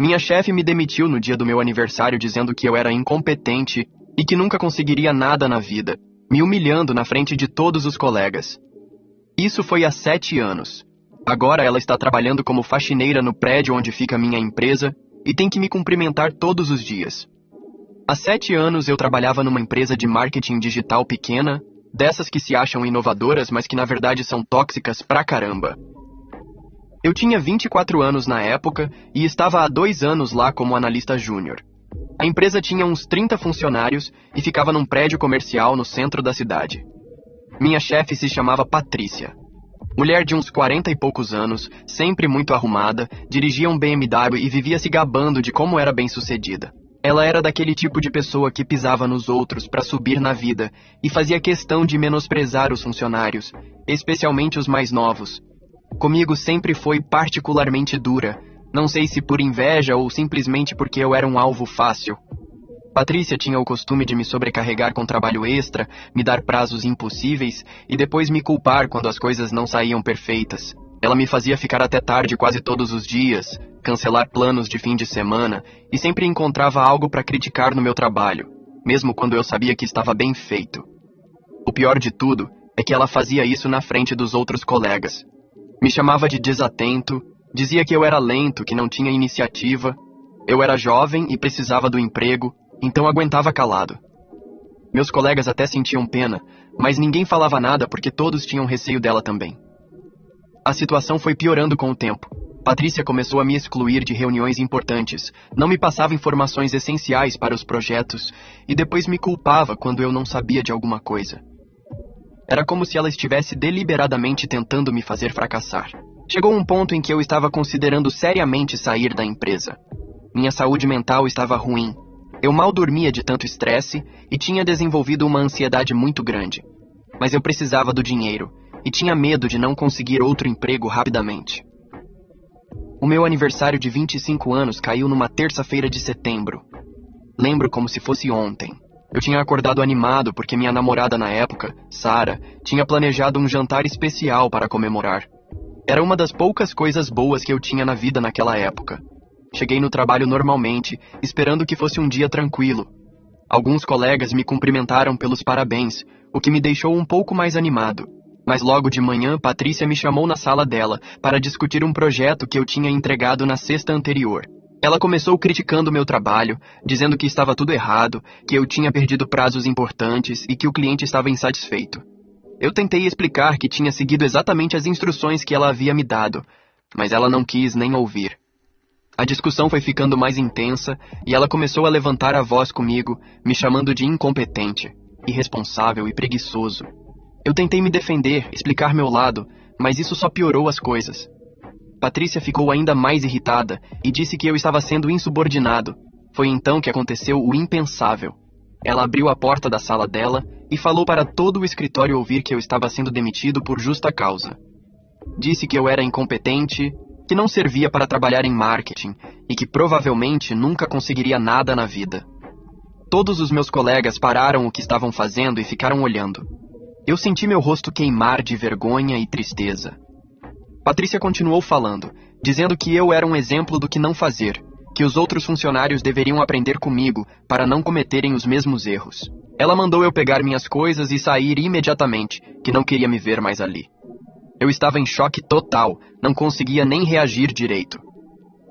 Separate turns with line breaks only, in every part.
Minha chefe me demitiu no dia do meu aniversário dizendo que eu era incompetente e que nunca conseguiria nada na vida, me humilhando na frente de todos os colegas. Isso foi há 7 anos. Agora ela está trabalhando como faxineira no prédio onde fica minha empresa e tem que me cumprimentar todos os dias. Há 7 anos eu trabalhava numa empresa de marketing digital pequena, dessas que se acham inovadoras, mas que na verdade são tóxicas pra caramba. Eu tinha 24 anos na época e estava há 2 anos lá como analista júnior. A empresa tinha uns 30 funcionários e ficava num prédio comercial no centro da cidade. Minha chefe se chamava Patrícia. Mulher de uns 40 e poucos anos, sempre muito arrumada, dirigia um BMW e vivia se gabando de como era bem-sucedida. Ela era daquele tipo de pessoa que pisava nos outros para subir na vida e fazia questão de menosprezar os funcionários, especialmente os mais novos. Comigo sempre foi particularmente dura, não sei se por inveja ou simplesmente porque eu era um alvo fácil. Patrícia tinha o costume de me sobrecarregar com trabalho extra, me dar prazos impossíveis e depois me culpar quando as coisas não saíam perfeitas. Ela me fazia ficar até tarde quase todos os dias, cancelar planos de fim de semana e sempre encontrava algo para criticar no meu trabalho, mesmo quando eu sabia que estava bem feito. O pior de tudo é que ela fazia isso na frente dos outros colegas. Me chamava de desatento, dizia que eu era lento, que não tinha iniciativa. Eu era jovem e precisava do emprego, então aguentava calado. Meus colegas até sentiam pena, mas ninguém falava nada porque todos tinham receio dela também. A situação foi piorando com o tempo. Patrícia começou a me excluir de reuniões importantes, não me passava informações essenciais para os projetos e depois me culpava quando eu não sabia de alguma coisa. Era como se ela estivesse deliberadamente tentando me fazer fracassar. Chegou um ponto em que eu estava considerando seriamente sair da empresa. Minha saúde mental estava ruim. Eu mal dormia de tanto estresse e tinha desenvolvido uma ansiedade muito grande. Mas eu precisava do dinheiro e tinha medo de não conseguir outro emprego rapidamente. O meu aniversário de 25 anos caiu numa terça-feira de setembro. Lembro como se fosse ontem. Eu tinha acordado animado porque minha namorada na época, Sara, tinha planejado um jantar especial para comemorar. Era uma das poucas coisas boas que eu tinha na vida naquela época. Cheguei no trabalho normalmente, esperando que fosse um dia tranquilo. Alguns colegas me cumprimentaram pelos parabéns, o que me deixou um pouco mais animado. Mas logo de manhã, Patrícia me chamou na sala dela para discutir um projeto que eu tinha entregado na sexta anterior. Ela começou criticando meu trabalho, dizendo que estava tudo errado, que eu tinha perdido prazos importantes e que o cliente estava insatisfeito. Eu tentei explicar que tinha seguido exatamente as instruções que ela havia me dado, mas ela não quis nem ouvir. A discussão foi ficando mais intensa e ela começou a levantar a voz comigo, me chamando de incompetente, irresponsável e preguiçoso. Eu tentei me defender, explicar meu lado, mas isso só piorou as coisas. Patrícia ficou ainda mais irritada e disse que eu estava sendo insubordinado. Foi então que aconteceu o impensável. Ela abriu a porta da sala dela e falou para todo o escritório ouvir que eu estava sendo demitido por justa causa. Disse que eu era incompetente, que não servia para trabalhar em marketing e que provavelmente nunca conseguiria nada na vida. Todos os meus colegas pararam o que estavam fazendo e ficaram olhando. Eu senti meu rosto queimar de vergonha e tristeza. Patrícia continuou falando, dizendo que eu era um exemplo do que não fazer, que os outros funcionários deveriam aprender comigo para não cometerem os mesmos erros. Ela mandou eu pegar minhas coisas e sair imediatamente, que não queria me ver mais ali. Eu estava em choque total, não conseguia nem reagir direito.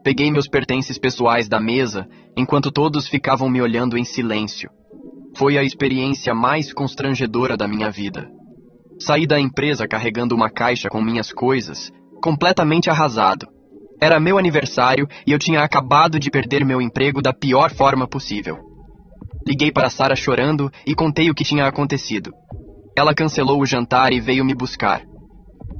Peguei meus pertences pessoais da mesa, enquanto todos ficavam me olhando em silêncio. Foi a experiência mais constrangedora da minha vida. Saí da empresa carregando uma caixa com minhas coisas, completamente arrasado. Era meu aniversário e eu tinha acabado de perder meu emprego da pior forma possível. Liguei para Sara chorando e contei o que tinha acontecido. Ela cancelou o jantar e veio me buscar.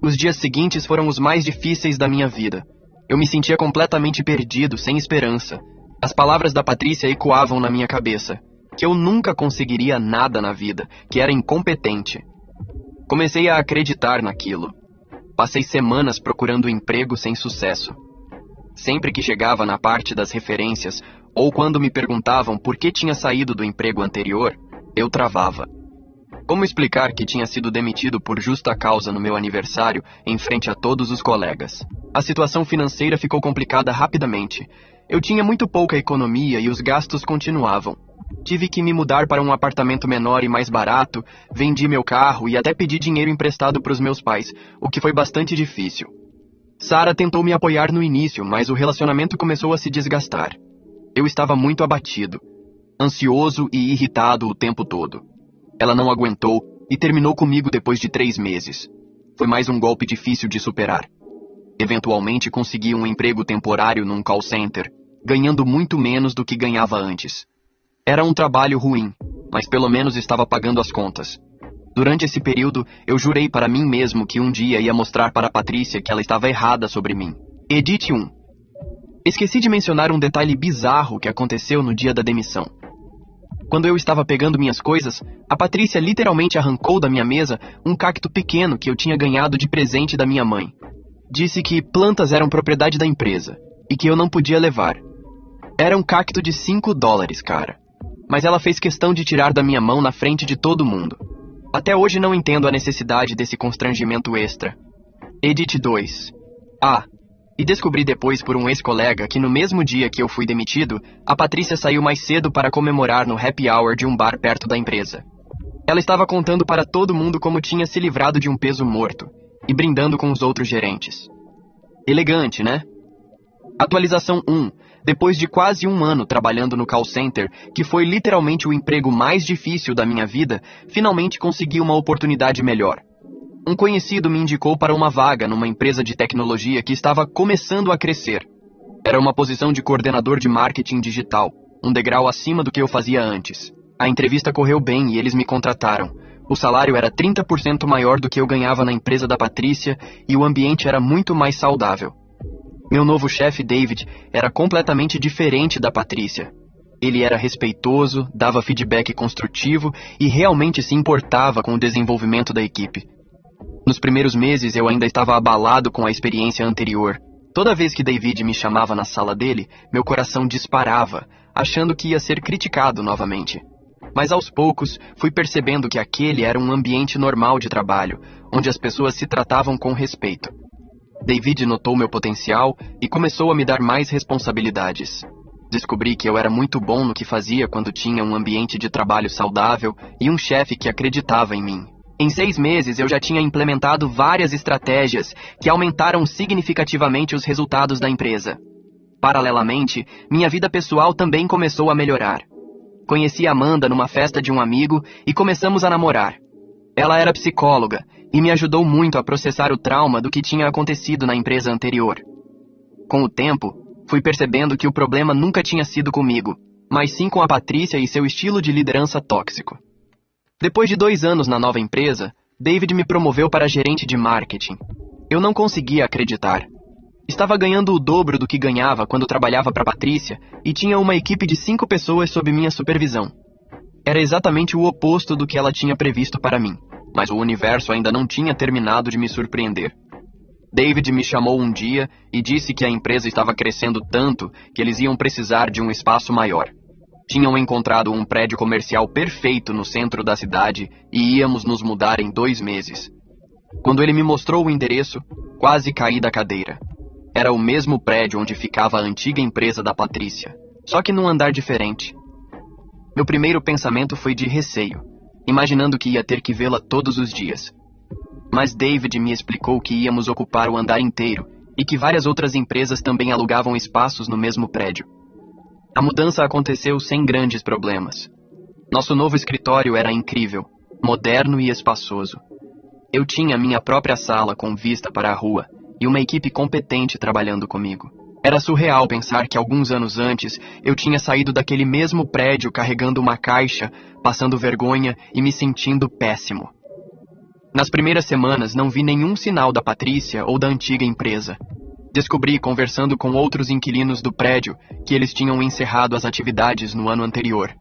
Os dias seguintes foram os mais difíceis da minha vida. Eu me sentia completamente perdido, sem esperança. As palavras da Patrícia ecoavam na minha cabeça, que eu nunca conseguiria nada na vida, que era incompetente. Comecei a acreditar naquilo. Passei semanas procurando emprego sem sucesso. Sempre que chegava na parte das referências, ou quando me perguntavam por que tinha saído do emprego anterior, eu travava. Como explicar que tinha sido demitido por justa causa no meu aniversário em frente a todos os colegas? A situação financeira ficou complicada rapidamente. Eu tinha muito pouca economia e os gastos continuavam. Tive que me mudar para um apartamento menor e mais barato, vendi meu carro e até pedi dinheiro emprestado para os meus pais, o que foi bastante difícil. Sarah tentou me apoiar no início, mas o relacionamento começou a se desgastar. Eu estava muito abatido, ansioso e irritado o tempo todo. Ela não aguentou e terminou comigo depois de 3 meses. Foi mais um golpe difícil de superar. Eventualmente consegui um emprego temporário num call center, ganhando muito menos do que ganhava antes. Era um trabalho ruim, mas pelo menos estava pagando as contas. Durante esse período, eu jurei para mim mesmo que um dia ia mostrar para Patrícia que ela estava errada sobre mim. Edit 1. Esqueci de mencionar um detalhe bizarro que aconteceu no dia da demissão. Quando eu estava pegando minhas coisas, a Patrícia literalmente arrancou da minha mesa um cacto pequeno que eu tinha ganhado de presente da minha mãe. Disse que plantas eram propriedade da empresa e que eu não podia levar. Era um cacto de $5, cara. Mas ela fez questão de tirar da minha mão na frente de todo mundo. Até hoje não entendo a necessidade desse constrangimento extra. Edit 2. E descobri depois por um ex-colega que no mesmo dia que eu fui demitido, a Patrícia saiu mais cedo para comemorar no happy hour de um bar perto da empresa. Ela estava contando para todo mundo como tinha se livrado de um peso morto e brindando com os outros gerentes. Elegante, né? Atualização 1. Depois de quase um ano trabalhando no call center, que foi literalmente o emprego mais difícil da minha vida, finalmente consegui uma oportunidade melhor. Um conhecido me indicou para uma vaga numa empresa de tecnologia que estava começando a crescer. Era uma posição de coordenador de marketing digital, um degrau acima do que eu fazia antes. A entrevista correu bem e eles me contrataram. O salário era 30% maior do que eu ganhava na empresa da Patrícia e o ambiente era muito mais saudável. Meu novo chefe, David, era completamente diferente da Patrícia. Ele era respeitoso, dava feedback construtivo e realmente se importava com o desenvolvimento da equipe. Nos primeiros meses eu ainda estava abalado com a experiência anterior. Toda vez que David me chamava na sala dele, meu coração disparava, achando que ia ser criticado novamente. Mas aos poucos, fui percebendo que aquele era um ambiente normal de trabalho, onde as pessoas se tratavam com respeito. David notou meu potencial e começou a me dar mais responsabilidades. Descobri que eu era muito bom no que fazia quando tinha um ambiente de trabalho saudável e um chefe que acreditava em mim. Em 6 meses, eu já tinha implementado várias estratégias que aumentaram significativamente os resultados da empresa. Paralelamente, minha vida pessoal também começou a melhorar. Conheci Amanda numa festa de um amigo e começamos a namorar. Ela era psicóloga e me ajudou muito a processar o trauma do que tinha acontecido na empresa anterior. Com o tempo, fui percebendo que o problema nunca tinha sido comigo, mas sim com a Patrícia e seu estilo de liderança tóxico. Depois de 2 anos na nova empresa, David me promoveu para gerente de marketing. Eu não conseguia acreditar. Estava ganhando o dobro do que ganhava quando trabalhava para Patrícia e tinha uma equipe de 5 pessoas sob minha supervisão. Era exatamente o oposto do que ela tinha previsto para mim, mas o universo ainda não tinha terminado de me surpreender. David me chamou um dia e disse que a empresa estava crescendo tanto que eles iam precisar de um espaço maior. Tinham encontrado um prédio comercial perfeito no centro da cidade e íamos nos mudar em 2 meses. Quando ele me mostrou o endereço, quase caí da cadeira. Era o mesmo prédio onde ficava a antiga empresa da Patrícia, só que num andar diferente. Meu primeiro pensamento foi de receio, imaginando que ia ter que vê-la todos os dias. Mas David me explicou que íamos ocupar o andar inteiro e que várias outras empresas também alugavam espaços no mesmo prédio. A mudança aconteceu sem grandes problemas. Nosso novo escritório era incrível, moderno e espaçoso. Eu tinha minha própria sala com vista para a rua e uma equipe competente trabalhando comigo. Era surreal pensar que alguns anos antes eu tinha saído daquele mesmo prédio carregando uma caixa, passando vergonha e me sentindo péssimo. Nas primeiras semanas não vi nenhum sinal da Patrícia ou da antiga empresa. Descobri, conversando com outros inquilinos do prédio, que eles tinham encerrado as atividades no ano anterior.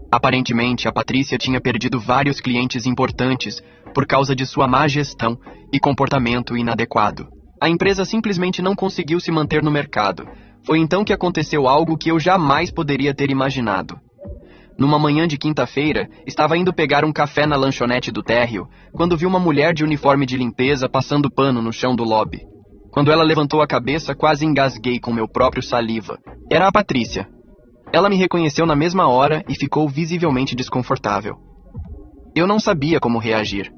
Aparentemente, a Patrícia tinha perdido vários clientes importantes por causa de sua má gestão e comportamento inadequado. A empresa simplesmente não conseguiu se manter no mercado. Foi então que aconteceu algo que eu jamais poderia ter imaginado. Numa manhã de quinta-feira, estava indo pegar um café na lanchonete do térreo, quando vi uma mulher de uniforme de limpeza passando pano no chão do lobby. Quando ela levantou a cabeça, quase engasguei com meu próprio saliva. Era a Patrícia. Ela me reconheceu na mesma hora e ficou visivelmente desconfortável. Eu não sabia como reagir.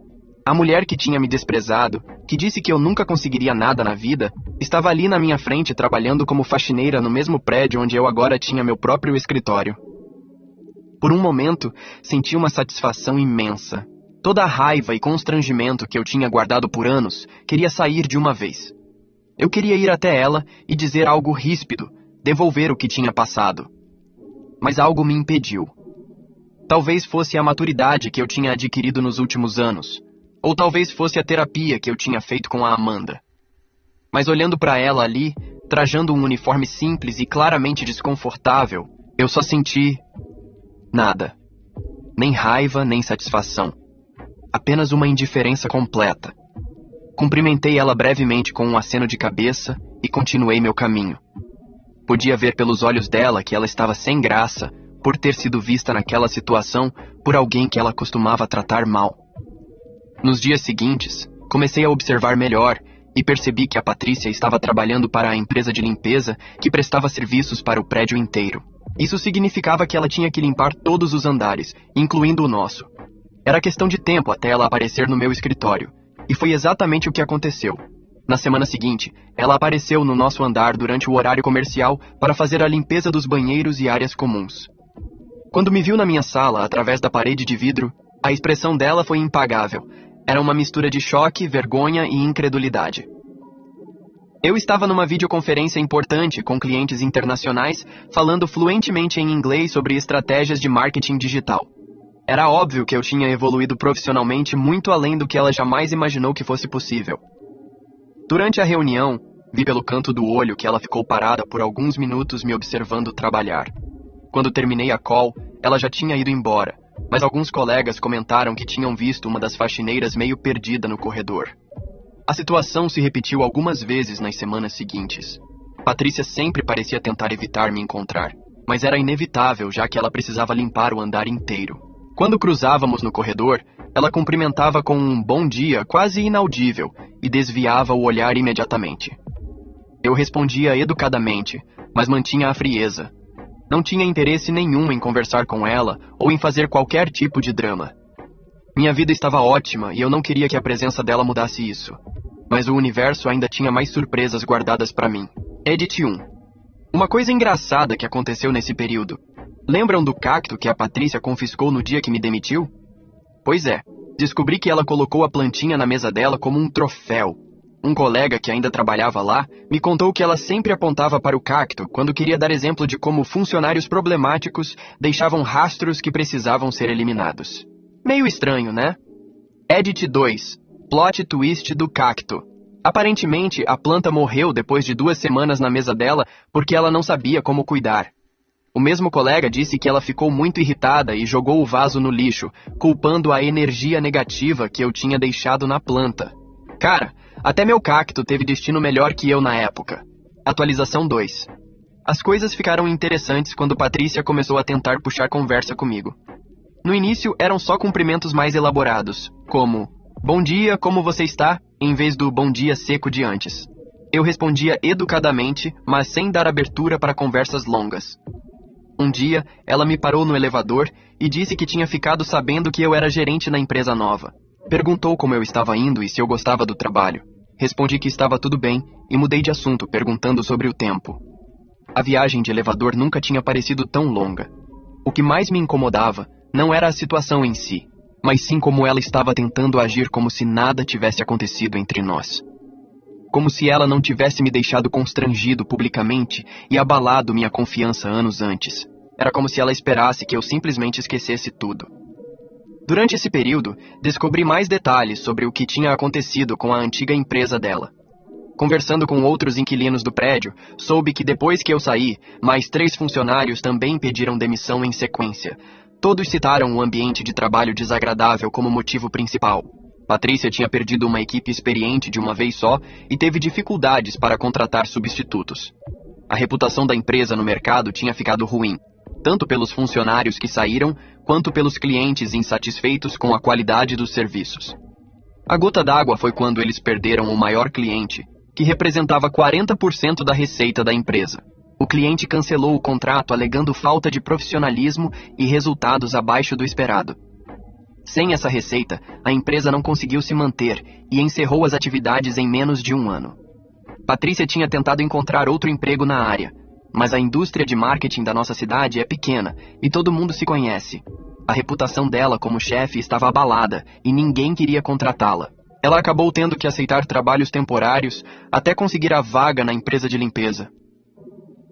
A mulher que tinha me desprezado, que disse que eu nunca conseguiria nada na vida, estava ali na minha frente trabalhando como faxineira no mesmo prédio onde eu agora tinha meu próprio escritório. Por um momento, senti uma satisfação imensa. Toda a raiva e constrangimento que eu tinha guardado por anos queria sair de uma vez. Eu queria ir até ela e dizer algo ríspido, devolver o que tinha passado. Mas algo me impediu. Talvez fosse a maturidade que eu tinha adquirido nos últimos anos, ou talvez fosse a terapia que eu tinha feito com a Amanda. Mas olhando para ela ali, trajando um uniforme simples e claramente desconfortável, eu só senti nada. Nem raiva, nem satisfação. Apenas uma indiferença completa. Cumprimentei ela brevemente com um aceno de cabeça e continuei meu caminho. Podia ver pelos olhos dela que ela estava sem graça por ter sido vista naquela situação por alguém que ela costumava tratar mal. Nos dias seguintes, comecei a observar melhor e percebi que a Patrícia estava trabalhando para a empresa de limpeza que prestava serviços para o prédio inteiro. Isso significava que ela tinha que limpar todos os andares, incluindo o nosso. Era questão de tempo até ela aparecer no meu escritório, e foi exatamente o que aconteceu. Na semana seguinte, ela apareceu no nosso andar durante o horário comercial para fazer a limpeza dos banheiros e áreas comuns. Quando me viu na minha sala, através da parede de vidro, a expressão dela foi impagável. Era uma mistura de choque, vergonha e incredulidade. Eu estava numa videoconferência importante com clientes internacionais, falando fluentemente em inglês sobre estratégias de marketing digital. Era óbvio que eu tinha evoluído profissionalmente muito além do que ela jamais imaginou que fosse possível. Durante a reunião, vi pelo canto do olho que ela ficou parada por alguns minutos me observando trabalhar. Quando terminei a call, ela já tinha ido embora, mas alguns colegas comentaram que tinham visto uma das faxineiras meio perdida no corredor. A situação se repetiu algumas vezes nas semanas seguintes. Patrícia sempre parecia tentar evitar me encontrar, mas era inevitável já que ela precisava limpar o andar inteiro. Quando cruzávamos no corredor, ela cumprimentava com um bom dia quase inaudível e desviava o olhar imediatamente. Eu respondia educadamente, mas mantinha a frieza. Não tinha interesse nenhum em conversar com ela ou em fazer qualquer tipo de drama. Minha vida estava ótima e eu não queria que a presença dela mudasse isso. Mas o universo ainda tinha mais surpresas guardadas para mim. Edit 1. Uma coisa engraçada que aconteceu nesse período. Lembram do cacto que a Patrícia confiscou no dia que me demitiu? Pois é, descobri que ela colocou a plantinha na mesa dela como um troféu. Um colega que ainda trabalhava lá me contou que ela sempre apontava para o cacto quando queria dar exemplo de como funcionários problemáticos deixavam rastros que precisavam ser eliminados. Meio estranho, né? Edit 2. Plot twist do cacto. Aparentemente, a planta morreu depois de 2 semanas na mesa dela porque ela não sabia como cuidar. O mesmo colega disse que ela ficou muito irritada e jogou o vaso no lixo, culpando a energia negativa que eu tinha deixado na planta. Cara, até meu cacto teve destino melhor que eu na época. Atualização 2. As coisas ficaram interessantes quando Patrícia começou a tentar puxar conversa comigo. No início eram só cumprimentos mais elaborados, como "Bom dia, como você está?", em vez do "bom dia" seco de antes. Eu respondia educadamente, mas sem dar abertura para conversas longas. Um dia, ela me parou no elevador e disse que tinha ficado sabendo que eu era gerente na empresa nova. Perguntou como eu estava indo e se eu gostava do trabalho. Respondi que estava tudo bem e mudei de assunto, perguntando sobre o tempo. A viagem de elevador nunca tinha parecido tão longa. O que mais me incomodava não era a situação em si, mas sim como ela estava tentando agir como se nada tivesse acontecido entre nós. Como se ela não tivesse me deixado constrangido publicamente e abalado minha confiança anos antes. Era como se ela esperasse que eu simplesmente esquecesse tudo. Durante esse período, descobri mais detalhes sobre o que tinha acontecido com a antiga empresa dela. Conversando com outros inquilinos do prédio, soube que depois que eu saí, mais 3 funcionários também pediram demissão em sequência. Todos citaram o ambiente de trabalho desagradável como motivo principal. Patrícia tinha perdido uma equipe experiente de uma vez só e teve dificuldades para contratar substitutos. A reputação da empresa no mercado tinha ficado ruim, tanto pelos funcionários que saíram, quanto pelos clientes insatisfeitos com a qualidade dos serviços. A gota d'água foi quando eles perderam o maior cliente, que representava 40% da receita da empresa. O cliente cancelou o contrato alegando falta de profissionalismo e resultados abaixo do esperado. Sem essa receita, a empresa não conseguiu se manter e encerrou as atividades em menos de um ano. Patrícia tinha tentado encontrar outro emprego na área, mas a indústria de marketing da nossa cidade é pequena e todo mundo se conhece. A reputação dela como chefe estava abalada e ninguém queria contratá-la. Ela acabou tendo que aceitar trabalhos temporários até conseguir a vaga na empresa de limpeza.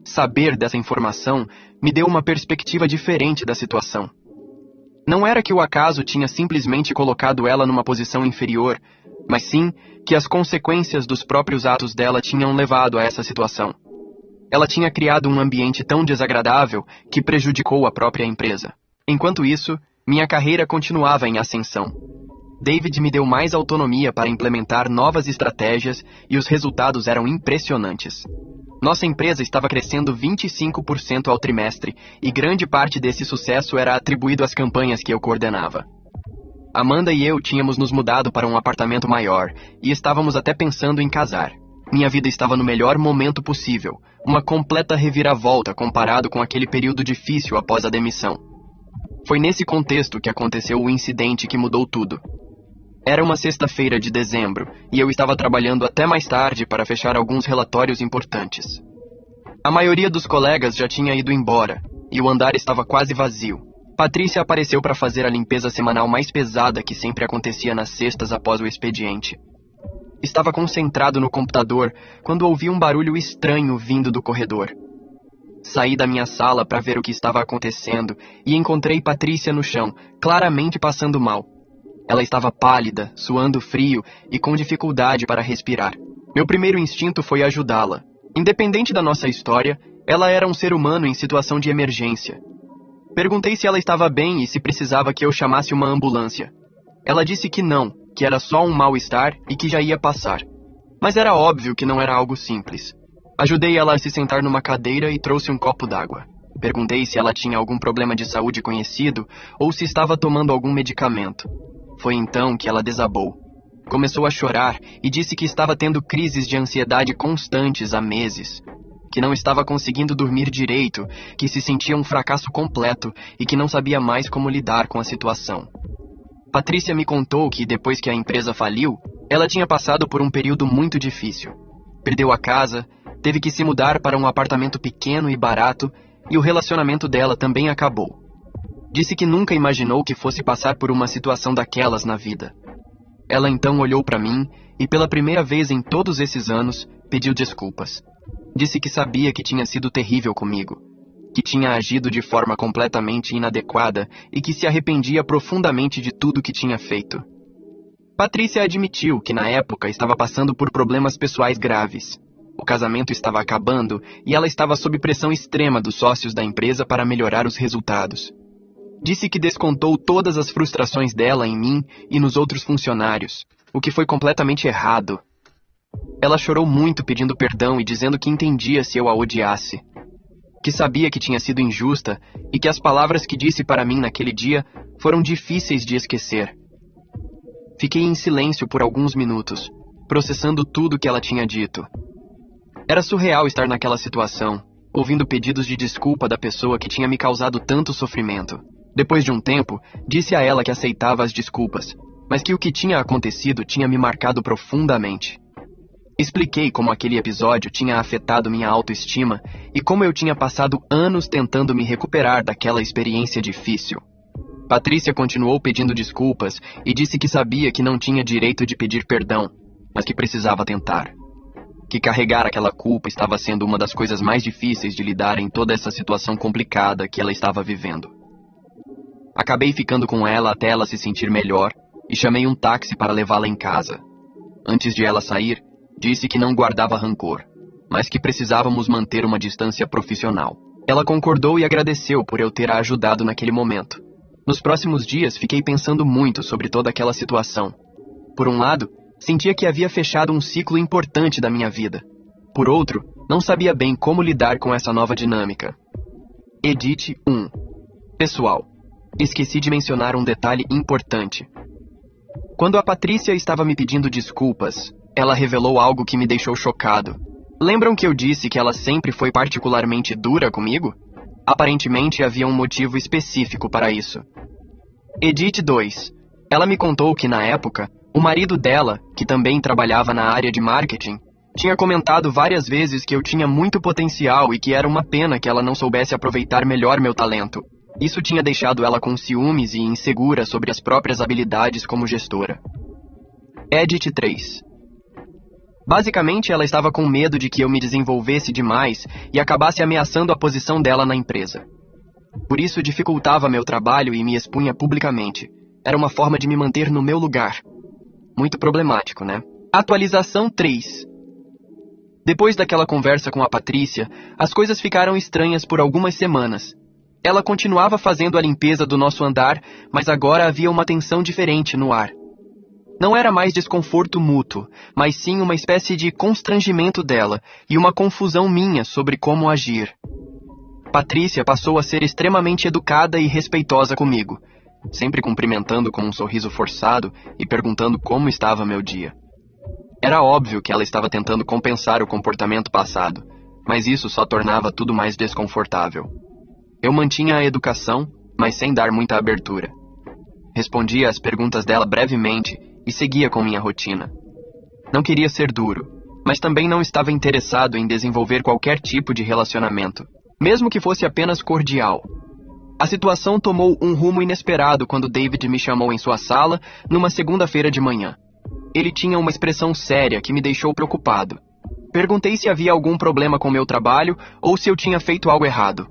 Saber dessa informação me deu uma perspectiva diferente da situação. Não era que o acaso tinha simplesmente colocado ela numa posição inferior, mas sim que as consequências dos próprios atos dela tinham levado a essa situação. Ela tinha criado um ambiente tão desagradável que prejudicou a própria empresa. Enquanto isso, minha carreira continuava em ascensão. David me deu mais autonomia para implementar novas estratégias e os resultados eram impressionantes. Nossa empresa estava crescendo 25% ao trimestre e grande parte desse sucesso era atribuído às campanhas que eu coordenava. Amanda e eu tínhamos nos mudado para um apartamento maior e estávamos até pensando em casar. Minha vida estava no melhor momento possível, uma completa reviravolta comparado com aquele período difícil após a demissão. Foi nesse contexto que aconteceu o incidente que mudou tudo. Era uma sexta-feira de dezembro e eu estava trabalhando até mais tarde para fechar alguns relatórios importantes. A maioria dos colegas já tinha ido embora e o andar estava quase vazio. Patrícia apareceu para fazer a limpeza semanal mais pesada que sempre acontecia nas sextas após o expediente. Estava concentrado no computador quando ouvi um barulho estranho vindo do corredor. Saí da minha sala para ver o que estava acontecendo e encontrei Patrícia no chão, claramente passando mal. Ela estava pálida, suando frio e com dificuldade para respirar. Meu primeiro instinto foi ajudá-la. Independente da nossa história, ela era um ser humano em situação de emergência. Perguntei se ela estava bem e se precisava que eu chamasse uma ambulância. Ela disse que não, que era só um mal-estar e que já ia passar. Mas era óbvio que não era algo simples. Ajudei ela a se sentar numa cadeira e trouxe um copo d'água. Perguntei se ela tinha algum problema de saúde conhecido ou se estava tomando algum medicamento. Foi então que ela desabou. Começou a chorar e disse que estava tendo crises de ansiedade constantes há meses, que não estava conseguindo dormir direito, que se sentia um fracasso completo e que não sabia mais como lidar com a situação. Patrícia me contou que depois que a empresa faliu, ela tinha passado por um período muito difícil. Perdeu a casa, teve que se mudar para um apartamento pequeno e barato e o relacionamento dela também acabou. Disse que nunca imaginou que fosse passar por uma situação daquelas na vida. Ela então olhou para mim e pela primeira vez em todos esses anos, pediu desculpas. Disse que sabia que tinha sido terrível comigo, que tinha agido de forma completamente inadequada e que se arrependia profundamente de tudo que tinha feito. Patrícia admitiu que na época estava passando por problemas pessoais graves. O casamento estava acabando e ela estava sob pressão extrema dos sócios da empresa para melhorar os resultados. Disse que descontou todas as frustrações dela em mim e nos outros funcionários, o que foi completamente errado. Ela chorou muito pedindo perdão e dizendo que entendia se eu a odiasse, que sabia que tinha sido injusta e que as palavras que disse para mim naquele dia foram difíceis de esquecer. Fiquei em silêncio por alguns minutos, processando tudo que ela tinha dito. Era surreal estar naquela situação, ouvindo pedidos de desculpa da pessoa que tinha me causado tanto sofrimento. Depois de um tempo, disse a ela que aceitava as desculpas, mas que o que tinha acontecido tinha me marcado profundamente. Expliquei como aquele episódio tinha afetado minha autoestima e como eu tinha passado anos tentando me recuperar daquela experiência difícil. Patrícia continuou pedindo desculpas e disse que sabia que não tinha direito de pedir perdão, mas que precisava tentar. Que carregar aquela culpa estava sendo uma das coisas mais difíceis de lidar em toda essa situação complicada que ela estava vivendo. Acabei ficando com ela até ela se sentir melhor e chamei um táxi para levá-la em casa. Antes de ela sair, disse que não guardava rancor, mas que precisávamos manter uma distância profissional. Ela concordou e agradeceu por eu ter a ajudado naquele momento. Nos próximos dias, fiquei pensando muito sobre toda aquela situação. Por um lado, sentia que havia fechado um ciclo importante da minha vida. Por outro, não sabia bem como lidar com essa nova dinâmica. Edit 1. Pessoal, esqueci de mencionar um detalhe importante. Quando a Patrícia estava me pedindo desculpas, Ela revelou algo que me deixou chocado. Lembram que eu disse que ela sempre foi particularmente dura comigo? Aparentemente havia um motivo específico para isso. Edith 2. Ela me contou que, na época, o marido dela, que também trabalhava na área de marketing, tinha comentado várias vezes que eu tinha muito potencial e que era uma pena que ela não soubesse aproveitar melhor meu talento. Isso tinha deixado ela com ciúmes e insegura sobre as próprias habilidades como gestora. Edith 3. Basicamente, ela estava com medo de que eu me desenvolvesse demais e acabasse ameaçando a posição dela na empresa. Por isso, dificultava meu trabalho e me expunha publicamente. Era uma forma de me manter no meu lugar. Muito problemático, né? Atualização 3. Depois daquela conversa com a Patrícia, as coisas ficaram estranhas por algumas semanas. Ela continuava fazendo a limpeza do nosso andar, mas agora havia uma tensão diferente no ar. Não era mais desconforto mútuo, mas sim uma espécie de constrangimento dela e uma confusão minha sobre como agir. Patrícia passou a ser extremamente educada e respeitosa comigo, sempre cumprimentando com um sorriso forçado e perguntando como estava meu dia. Era óbvio que ela estava tentando compensar o comportamento passado, mas isso só tornava tudo mais desconfortável. Eu mantinha a educação, mas sem dar muita abertura. Respondia às perguntas dela brevemente e seguia com minha rotina. Não queria ser duro, mas também não estava interessado em desenvolver qualquer tipo de relacionamento, mesmo que fosse apenas cordial. A situação tomou um rumo inesperado quando David me chamou em sua sala numa segunda-feira de manhã. Ele tinha uma expressão séria que me deixou preocupado. Perguntei se havia algum problema com meu trabalho ou se eu tinha feito algo errado.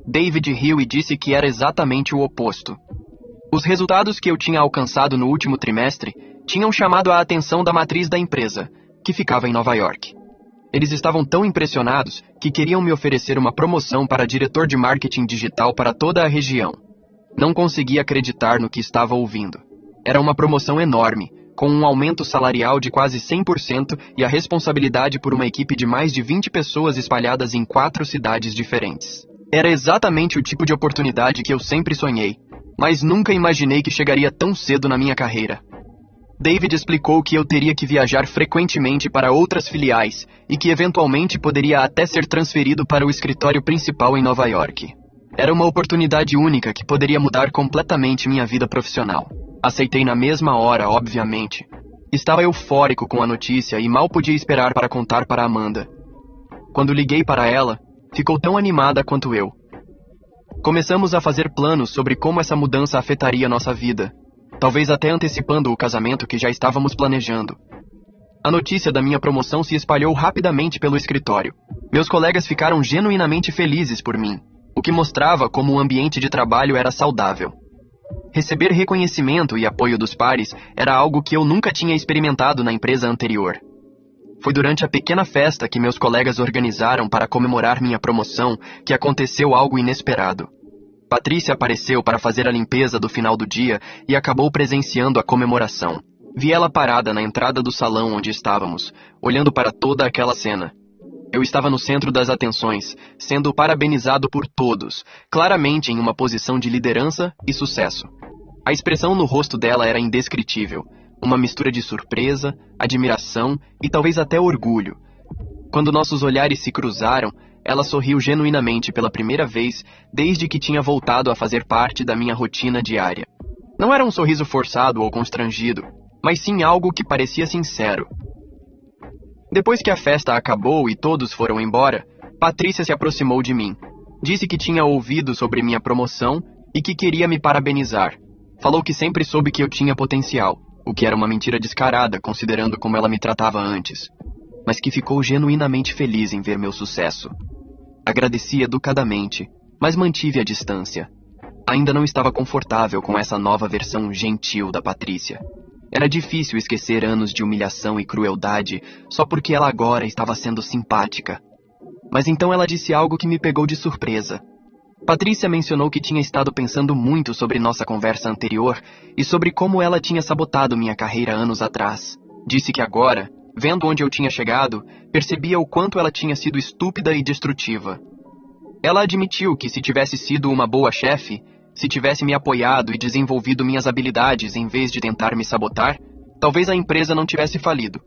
David riu e disse que era exatamente o oposto. Os resultados que eu tinha alcançado no último trimestre tinham chamado a atenção da matriz da empresa, que ficava em Nova York. Eles estavam tão impressionados que queriam me oferecer uma promoção para diretor de marketing digital para toda a região. Não conseguia acreditar no que estava ouvindo. Era uma promoção enorme, com um aumento salarial de quase 100% e a responsabilidade por uma equipe de mais de 20 pessoas espalhadas em 4 cidades diferentes. Era exatamente o tipo de oportunidade que eu sempre sonhei, mas nunca imaginei que chegaria tão cedo na minha carreira. David explicou que eu teria que viajar frequentemente para outras filiais e que eventualmente poderia até ser transferido para o escritório principal em Nova York. Era uma oportunidade única que poderia mudar completamente minha vida profissional. Aceitei na mesma hora, obviamente. Estava eufórico com a notícia e mal podia esperar para contar para Amanda. Quando liguei para ela, ficou tão animada quanto eu. Começamos a fazer planos sobre como essa mudança afetaria nossa vida, talvez até antecipando o casamento que já estávamos planejando. A notícia da minha promoção se espalhou rapidamente pelo escritório. Meus colegas ficaram genuinamente felizes por mim, o que mostrava como o ambiente de trabalho era saudável. Receber reconhecimento e apoio dos pares era algo que eu nunca tinha experimentado na empresa anterior. Foi durante a pequena festa que meus colegas organizaram para comemorar minha promoção que aconteceu algo inesperado. Patrícia apareceu para fazer a limpeza do final do dia e acabou presenciando a comemoração. Vi ela parada na entrada do salão onde estávamos, olhando para toda aquela cena. Eu estava no centro das atenções, sendo parabenizado por todos, claramente em uma posição de liderança e sucesso. A expressão no rosto dela era indescritível. Uma mistura de surpresa, admiração e talvez até orgulho. Quando nossos olhares se cruzaram, ela sorriu genuinamente pela primeira vez desde que tinha voltado a fazer parte da minha rotina diária. Não era um sorriso forçado ou constrangido, mas sim algo que parecia sincero. Depois que a festa acabou e todos foram embora, Patrícia se aproximou de mim. Disse que tinha ouvido sobre minha promoção e que queria me parabenizar. Falou que sempre soube que eu tinha potencial, o que era uma mentira descarada, considerando como ela me tratava antes, mas que ficou genuinamente feliz em ver meu sucesso. Agradeci educadamente, mas mantive a distância. Ainda não estava confortável com essa nova versão gentil da Patrícia. Era difícil esquecer anos de humilhação e crueldade só porque ela agora estava sendo simpática. Mas então ela disse algo que me pegou de surpresa. Patrícia mencionou que tinha estado pensando muito sobre nossa conversa anterior e sobre como ela tinha sabotado minha carreira anos atrás. Disse que agora, vendo onde eu tinha chegado, percebia o quanto ela tinha sido estúpida e destrutiva. Ela admitiu que se tivesse sido uma boa chefe, se tivesse me apoiado e desenvolvido minhas habilidades em vez de tentar me sabotar, talvez a empresa não tivesse falido.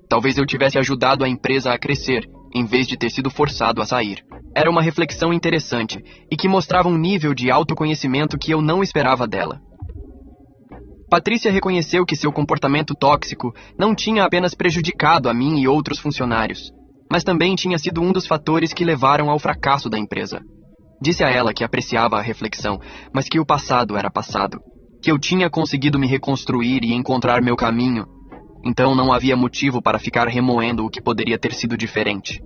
Talvez eu tivesse ajudado a empresa a crescer, em vez de ter sido forçado a sair. Era uma reflexão interessante e que mostrava um nível de autoconhecimento que eu não esperava dela. Patrícia reconheceu que seu comportamento tóxico não tinha apenas prejudicado a mim e outros funcionários, mas também tinha sido um dos fatores que levaram ao fracasso da empresa. Disse a ela que apreciava a reflexão, mas que o passado era passado, que eu tinha conseguido me reconstruir e encontrar meu caminho, então não havia motivo para ficar remoendo o que poderia ter sido diferente.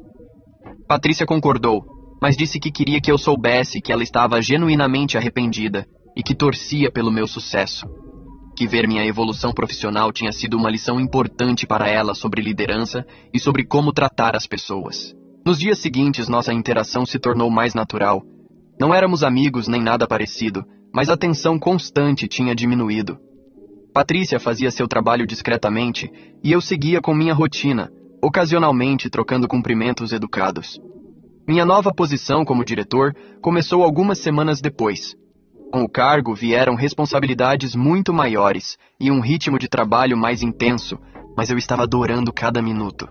Patrícia concordou, mas disse que queria que eu soubesse que ela estava genuinamente arrependida e que torcia pelo meu sucesso. Que ver minha evolução profissional tinha sido uma lição importante para ela sobre liderança e sobre como tratar as pessoas. Nos dias seguintes, nossa interação se tornou mais natural. Não éramos amigos nem nada parecido, mas a tensão constante tinha diminuído. Patrícia fazia seu trabalho discretamente e eu seguia com minha rotina, ocasionalmente trocando cumprimentos educados. Minha nova posição como diretor começou algumas semanas depois. Com o cargo vieram responsabilidades muito maiores e um ritmo de trabalho mais intenso, mas eu estava adorando cada minuto.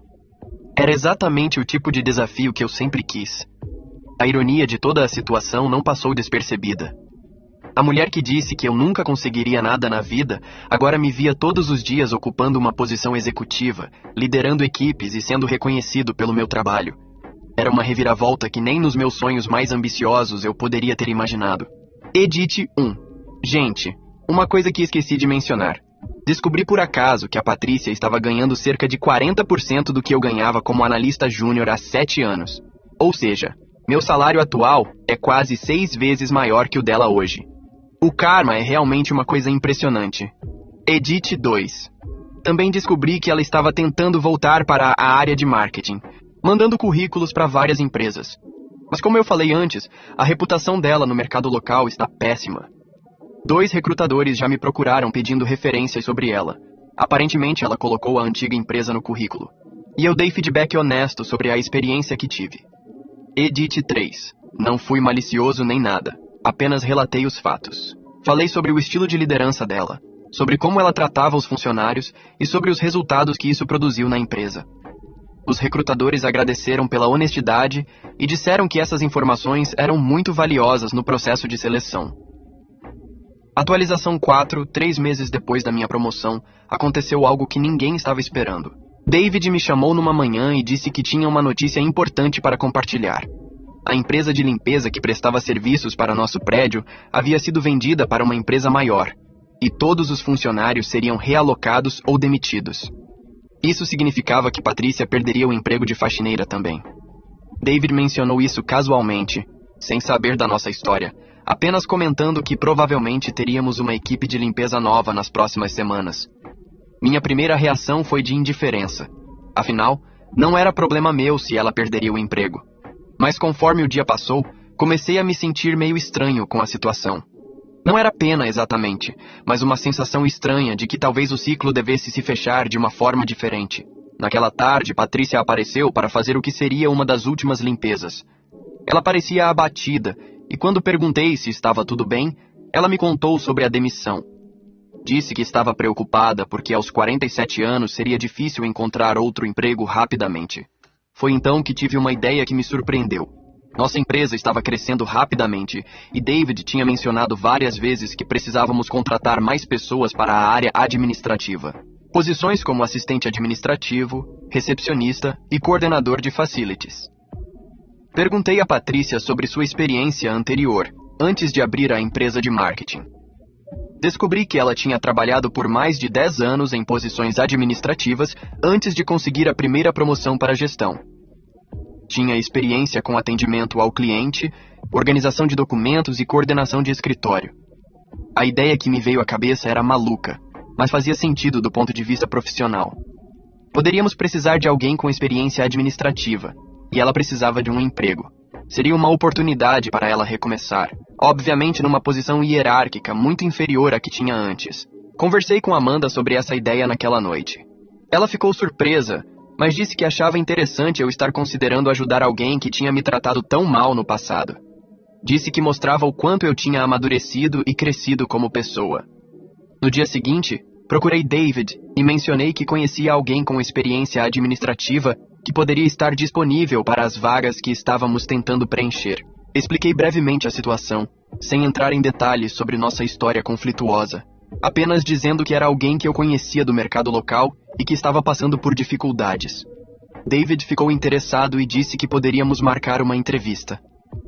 Era exatamente o tipo de desafio que eu sempre quis. A ironia de toda a situação não passou despercebida. A mulher que disse que eu nunca conseguiria nada na vida, agora me via todos os dias ocupando uma posição executiva, liderando equipes e sendo reconhecido pelo meu trabalho. Era uma reviravolta que nem nos meus sonhos mais ambiciosos eu poderia ter imaginado. Edit 1. Gente, uma coisa que esqueci de mencionar. Descobri por acaso que a Patrícia estava ganhando cerca de 40% do que eu ganhava como analista júnior há 7 anos. Ou seja, meu salário atual é quase 6 vezes maior que o dela hoje. O karma é realmente uma coisa impressionante. Edit 2. Também descobri que ela estava tentando voltar para a área de marketing, mandando currículos para várias empresas. Mas como eu falei antes, a reputação dela no mercado local está péssima. 2 recrutadores já me procuraram pedindo referências sobre ela. Aparentemente ela colocou a antiga empresa no currículo. E eu dei feedback honesto sobre a experiência que tive. Edit 3. Não fui malicioso nem nada. Apenas relatei os fatos. Falei sobre o estilo de liderança dela, sobre como ela tratava os funcionários e sobre os resultados que isso produziu na empresa. Os recrutadores agradeceram pela honestidade e disseram que essas informações eram muito valiosas no processo de seleção. Atualização 4, 3 meses depois da minha promoção, aconteceu algo que ninguém estava esperando. David me chamou numa manhã e disse que tinha uma notícia importante para compartilhar. A empresa de limpeza que prestava serviços para nosso prédio havia sido vendida para uma empresa maior, e todos os funcionários seriam realocados ou demitidos. Isso significava que Patrícia perderia o emprego de faxineira também. David mencionou isso casualmente, sem saber da nossa história, apenas comentando que provavelmente teríamos uma equipe de limpeza nova nas próximas semanas. Minha primeira reação foi de indiferença. Afinal, não era problema meu se ela perderia o emprego. Mas conforme o dia passou, comecei a me sentir meio estranho com a situação. Não era pena exatamente, mas uma sensação estranha de que talvez o ciclo devesse se fechar de uma forma diferente. Naquela tarde, Patrícia apareceu para fazer o que seria uma das últimas limpezas. Ela parecia abatida, e quando perguntei se estava tudo bem, ela me contou sobre a demissão. Disse que estava preocupada porque aos 47 anos seria difícil encontrar outro emprego rapidamente. Foi então que tive uma ideia que me surpreendeu. Nossa empresa estava crescendo rapidamente e David tinha mencionado várias vezes que precisávamos contratar mais pessoas para a área administrativa. Posições como assistente administrativo, recepcionista e coordenador de facilities. Perguntei a Patrícia sobre sua experiência anterior, antes de abrir a empresa de marketing. Descobri que ela tinha trabalhado por mais de 10 anos em posições administrativas antes de conseguir a primeira promoção para gestão. Tinha experiência com atendimento ao cliente, organização de documentos e coordenação de escritório. A ideia que me veio à cabeça era maluca, mas fazia sentido do ponto de vista profissional. Poderíamos precisar de alguém com experiência administrativa, e ela precisava de um emprego. Seria uma oportunidade para ela recomeçar, obviamente numa posição hierárquica muito inferior à que tinha antes. Conversei com Amanda sobre essa ideia naquela noite. Ela ficou surpresa, mas disse que achava interessante eu estar considerando ajudar alguém que tinha me tratado tão mal no passado. Disse que mostrava o quanto eu tinha amadurecido e crescido como pessoa. No dia seguinte, Procurei David e mencionei que conhecia alguém com experiência administrativa que poderia estar disponível para as vagas que estávamos tentando preencher. Expliquei brevemente a situação, sem entrar em detalhes sobre nossa história conflituosa, apenas dizendo que era alguém que eu conhecia do mercado local e que estava passando por dificuldades. David ficou interessado e disse que poderíamos marcar uma entrevista.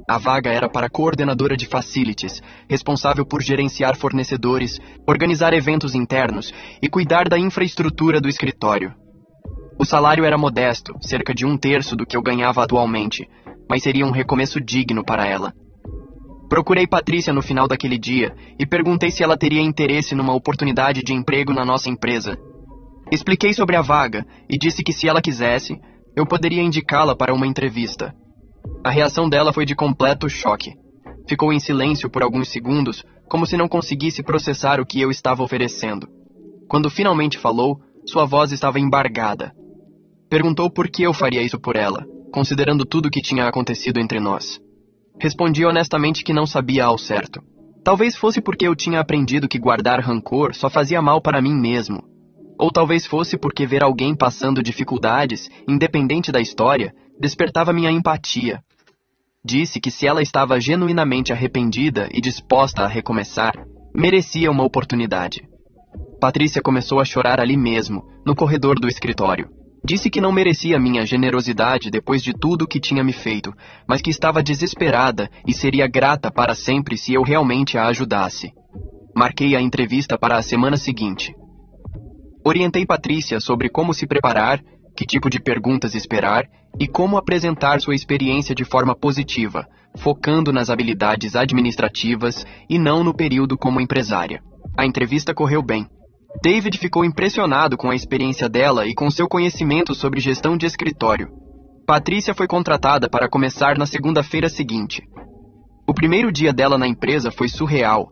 A vaga era para coordenadora de facilities, responsável por gerenciar fornecedores, organizar eventos internos e cuidar da infraestrutura do escritório. O salário era modesto, cerca de 1/3 do que eu ganhava atualmente, mas seria um recomeço digno para ela. Procurei Patrícia no final daquele dia e perguntei se ela teria interesse numa oportunidade de emprego na nossa empresa. Expliquei sobre a vaga e disse que se ela quisesse, eu poderia indicá-la para uma entrevista. A reação dela foi de completo choque. Ficou em silêncio por alguns segundos, como se não conseguisse processar o que eu estava oferecendo. Quando finalmente falou, sua voz estava embargada. Perguntou por que eu faria isso por ela, considerando tudo o que tinha acontecido entre nós. Respondi honestamente que não sabia ao certo. Talvez fosse porque eu tinha aprendido que guardar rancor só fazia mal para mim mesmo. Ou talvez fosse porque ver alguém passando dificuldades, independente da história, despertava minha empatia. Disse que se ela estava genuinamente arrependida e disposta a recomeçar, merecia uma oportunidade. Patrícia começou a chorar ali mesmo, no corredor do escritório. Disse que não merecia minha generosidade depois de tudo que tinha me feito, mas que estava desesperada e seria grata para sempre se eu realmente a ajudasse. Marquei a entrevista para a semana seguinte. Orientei Patrícia sobre como se preparar, que tipo de perguntas esperar e como apresentar sua experiência de forma positiva, focando nas habilidades administrativas e não no período como empresária. A entrevista correu bem. David ficou impressionado com a experiência dela e com seu conhecimento sobre gestão de escritório. Patrícia foi contratada para começar na segunda-feira seguinte. O primeiro dia dela na empresa foi surreal.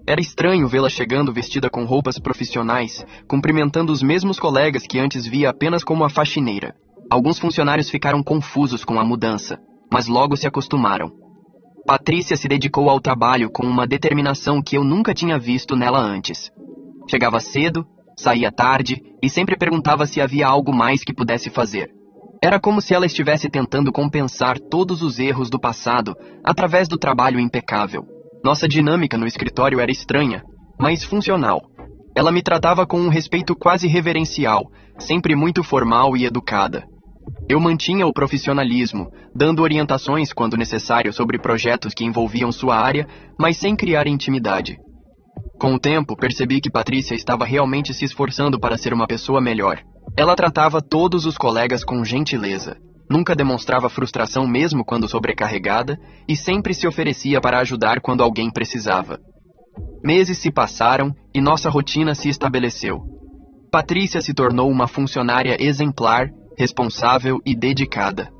Era estranho vê-la chegando vestida com roupas profissionais, cumprimentando os mesmos colegas que antes via apenas como a faxineira. Alguns funcionários ficaram confusos com a mudança, mas logo se acostumaram. Patrícia se dedicou ao trabalho com uma determinação que eu nunca tinha visto nela antes. Chegava cedo, saía tarde e sempre perguntava se havia algo mais que pudesse fazer. Era como se ela estivesse tentando compensar todos os erros do passado através do trabalho impecável. Nossa dinâmica no escritório era estranha, mas funcional. Ela me tratava com um respeito quase reverencial, sempre muito formal e educada. Eu mantinha o profissionalismo, dando orientações quando necessário sobre projetos que envolviam sua área, mas sem criar intimidade. Com o tempo, percebi que Patrícia estava realmente se esforçando para ser uma pessoa melhor. Ela tratava todos os colegas com gentileza. Nunca demonstrava frustração mesmo quando sobrecarregada e sempre se oferecia para ajudar quando alguém precisava. Meses se passaram e nossa rotina se estabeleceu. Patrícia se tornou uma funcionária exemplar, responsável e dedicada.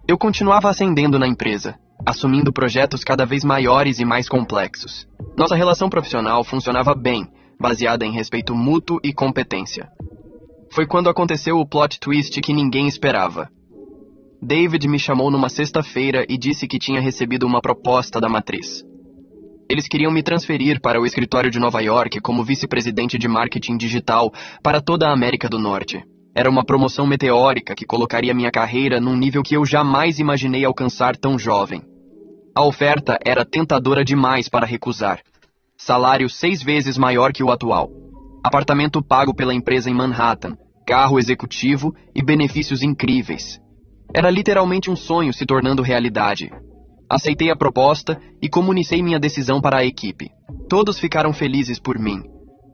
Eu continuava ascendendo na empresa, assumindo projetos cada vez maiores e mais complexos. Nossa relação profissional funcionava bem, baseada em respeito mútuo e competência. Foi quando aconteceu o plot twist que ninguém esperava. David me chamou numa sexta-feira e disse que tinha recebido uma proposta da matriz. Eles queriam me transferir para o escritório de Nova York como vice-presidente de marketing digital para toda a América do Norte. Era uma promoção meteórica que colocaria minha carreira num nível que eu jamais imaginei alcançar tão jovem. A oferta era tentadora demais para recusar. Salário 6 vezes maior que o atual. Apartamento pago pela empresa em Manhattan, carro executivo e benefícios incríveis. Era literalmente um sonho se tornando realidade. Aceitei a proposta e comunicei minha decisão para a equipe. Todos ficaram felizes por mim,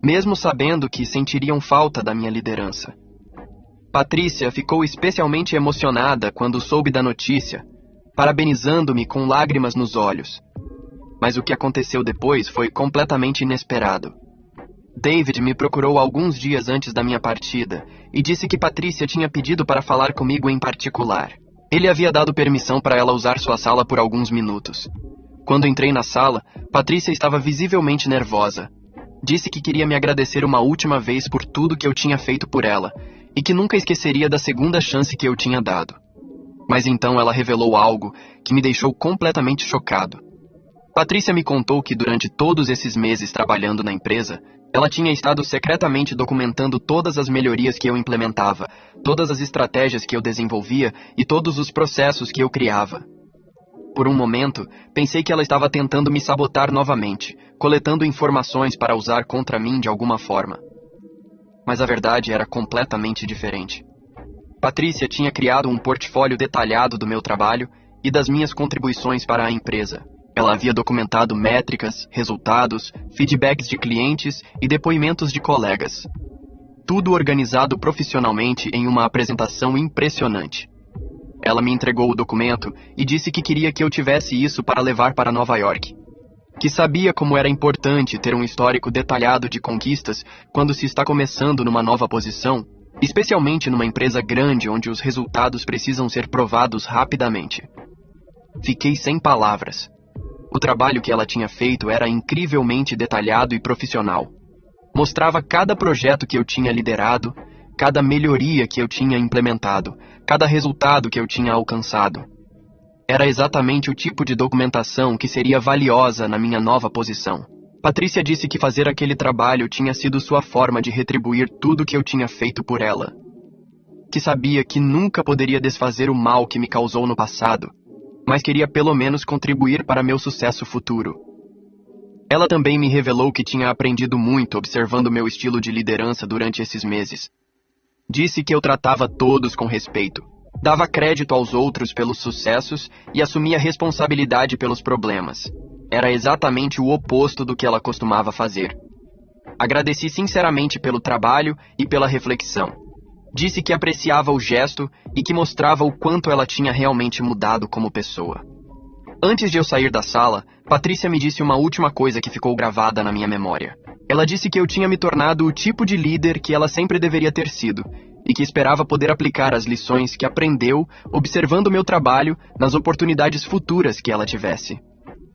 mesmo sabendo que sentiriam falta da minha liderança. Patrícia ficou especialmente emocionada quando soube da notícia, parabenizando-me com lágrimas nos olhos. Mas o que aconteceu depois foi completamente inesperado. David me procurou alguns dias antes da minha partida e disse que Patrícia tinha pedido para falar comigo em particular. Ele havia dado permissão para ela usar sua sala por alguns minutos. Quando entrei na sala, Patrícia estava visivelmente nervosa. Disse que queria me agradecer uma última vez por tudo que eu tinha feito por ela e que nunca esqueceria da segunda chance que eu tinha dado. Mas então ela revelou algo que me deixou completamente chocado. Patrícia me contou que durante todos esses meses trabalhando na empresa, ela tinha estado secretamente documentando todas as melhorias que eu implementava, todas as estratégias que eu desenvolvia e todos os processos que eu criava. Por um momento, pensei que ela estava tentando me sabotar novamente, coletando informações para usar contra mim de alguma forma. Mas a verdade era completamente diferente. Patrícia tinha criado um portfólio detalhado do meu trabalho e das minhas contribuições para a empresa. Ela havia documentado métricas, resultados, feedbacks de clientes e depoimentos de colegas. Tudo organizado profissionalmente em uma apresentação impressionante. Ela me entregou o documento e disse que queria que eu tivesse isso para levar para Nova York. Que sabia como era importante ter um histórico detalhado de conquistas quando se está começando numa nova posição, especialmente numa empresa grande onde os resultados precisam ser provados rapidamente. Fiquei sem palavras. O trabalho que ela tinha feito era incrivelmente detalhado e profissional. Mostrava cada projeto que eu tinha liderado, cada melhoria que eu tinha implementado, cada resultado que eu tinha alcançado. Era exatamente o tipo de documentação que seria valiosa na minha nova posição. Patrícia disse que fazer aquele trabalho tinha sido sua forma de retribuir tudo que eu tinha feito por ela. Que sabia que nunca poderia desfazer o mal que me causou no passado, mas queria pelo menos contribuir para meu sucesso futuro. Ela também me revelou que tinha aprendido muito observando meu estilo de liderança durante esses meses. Disse que eu tratava todos com respeito, dava crédito aos outros pelos sucessos e assumia responsabilidade pelos problemas. Era exatamente o oposto do que ela costumava fazer. Agradeci sinceramente pelo trabalho e pela reflexão. Disse que apreciava o gesto e que mostrava o quanto ela tinha realmente mudado como pessoa. Antes de eu sair da sala, Patrícia me disse uma última coisa que ficou gravada na minha memória. Ela disse que eu tinha me tornado o tipo de líder que ela sempre deveria ter sido e que esperava poder aplicar as lições que aprendeu observando meu trabalho nas oportunidades futuras que ela tivesse.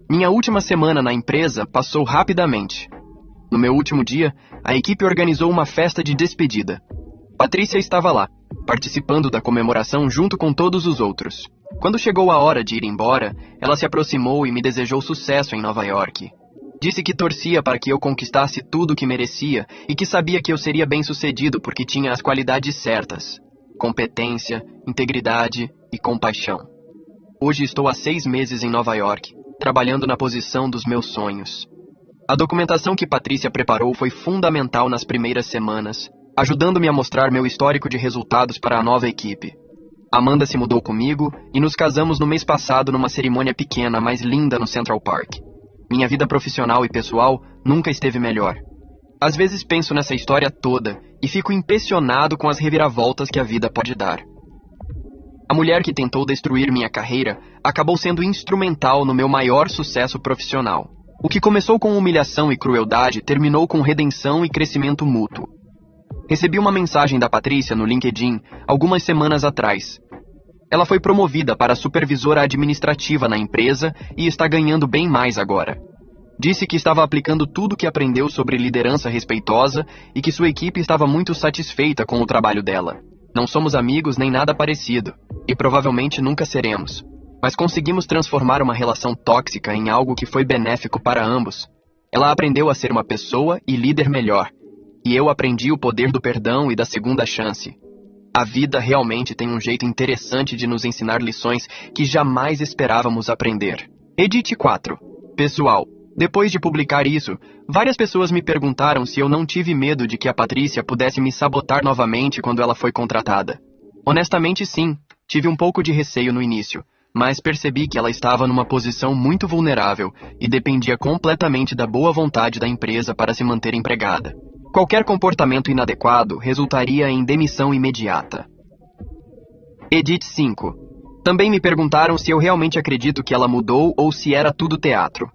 Minha última semana na empresa passou rapidamente. No meu último dia, a equipe organizou uma festa de despedida. Patrícia estava lá, participando da comemoração junto com todos os outros. Quando chegou a hora de ir embora, ela se aproximou e me desejou sucesso em Nova York. Disse que torcia para que eu conquistasse tudo o que merecia e que sabia que eu seria bem-sucedido porque tinha as qualidades certas: competência, integridade e compaixão. Hoje estou há 6 meses em Nova York, trabalhando na posição dos meus sonhos. A documentação que Patrícia preparou foi fundamental nas primeiras semanas, ajudando-me a mostrar meu histórico de resultados para a nova equipe. Amanda se mudou comigo e nos casamos no mês passado numa cerimônia pequena, mas linda no Central Park. Minha vida profissional e pessoal nunca esteve melhor. Às vezes penso nessa história toda e fico impressionado com as reviravoltas que a vida pode dar. A mulher que tentou destruir minha carreira acabou sendo instrumental no meu maior sucesso profissional. O que começou com humilhação e crueldade terminou com redenção e crescimento mútuo. Recebi uma mensagem da Patrícia no LinkedIn algumas semanas atrás. Ela foi promovida para supervisora administrativa na empresa e está ganhando bem mais agora. Disse que estava aplicando tudo o que aprendeu sobre liderança respeitosa e que sua equipe estava muito satisfeita com o trabalho dela. Não somos amigos nem nada parecido, e provavelmente nunca seremos. Mas conseguimos transformar uma relação tóxica em algo que foi benéfico para ambos. Ela aprendeu a ser uma pessoa e líder melhor. E eu aprendi o poder do perdão e da segunda chance. A vida realmente tem um jeito interessante de nos ensinar lições que jamais esperávamos aprender. Edit 4. Pessoal, depois de publicar isso, várias pessoas me perguntaram se eu não tive medo de que a Patrícia pudesse me sabotar novamente quando ela foi contratada. Honestamente, sim, tive um pouco de receio no início, mas percebi que ela estava numa posição muito vulnerável e dependia completamente da boa vontade da empresa para se manter empregada. Qualquer comportamento inadequado resultaria em demissão imediata. Edit 5. Também me perguntaram se eu realmente acredito que ela mudou ou se era tudo teatro.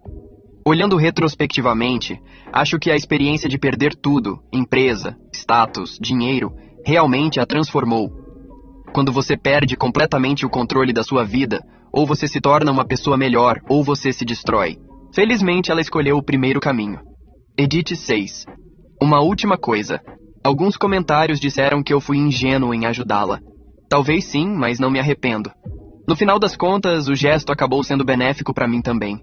Olhando retrospectivamente, acho que a experiência de perder tudo, empresa, status, dinheiro, realmente a transformou. Quando você perde completamente o controle da sua vida, ou você se torna uma pessoa melhor, ou você se destrói. Felizmente, ela escolheu o primeiro caminho. Edit 6. Uma última coisa. Alguns comentários disseram que eu fui ingênuo em ajudá-la. Talvez sim, mas não me arrependo. No final das contas, o gesto acabou sendo benéfico para mim também.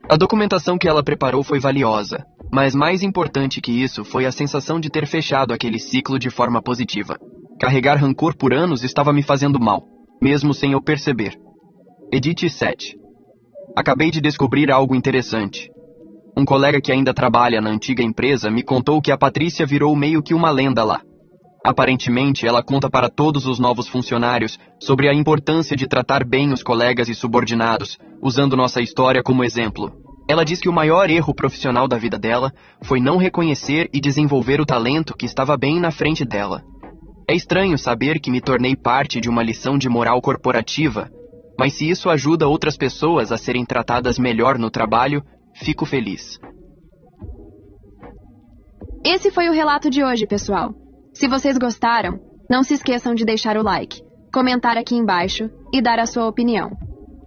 A documentação que ela preparou foi valiosa, mas mais importante que isso foi a sensação de ter fechado aquele ciclo de forma positiva. Carregar rancor por anos estava me fazendo mal, mesmo sem eu perceber. Edite 7. Acabei de descobrir algo interessante. Um colega que ainda trabalha na antiga empresa me contou que a Patrícia virou meio que uma lenda lá. Aparentemente, ela conta para todos os novos funcionários sobre a importância de tratar bem os colegas e subordinados, usando nossa história como exemplo. Ela diz que o maior erro profissional da vida dela foi não reconhecer e desenvolver o talento que estava bem na frente dela. É estranho saber que me tornei parte de uma lição de moral corporativa, mas se isso ajuda outras pessoas a serem tratadas melhor no trabalho, fico feliz.
Esse foi o relato de hoje, pessoal. Se vocês gostaram, não se esqueçam de deixar o like, comentar aqui embaixo e dar a sua opinião.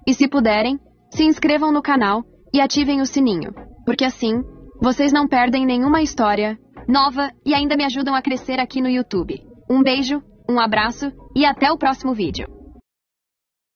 E se puderem, se inscrevam no canal e ativem o sininho, porque assim vocês não perdem nenhuma história nova e ainda me ajudam a crescer aqui no YouTube. Um beijo, um abraço e até o próximo vídeo.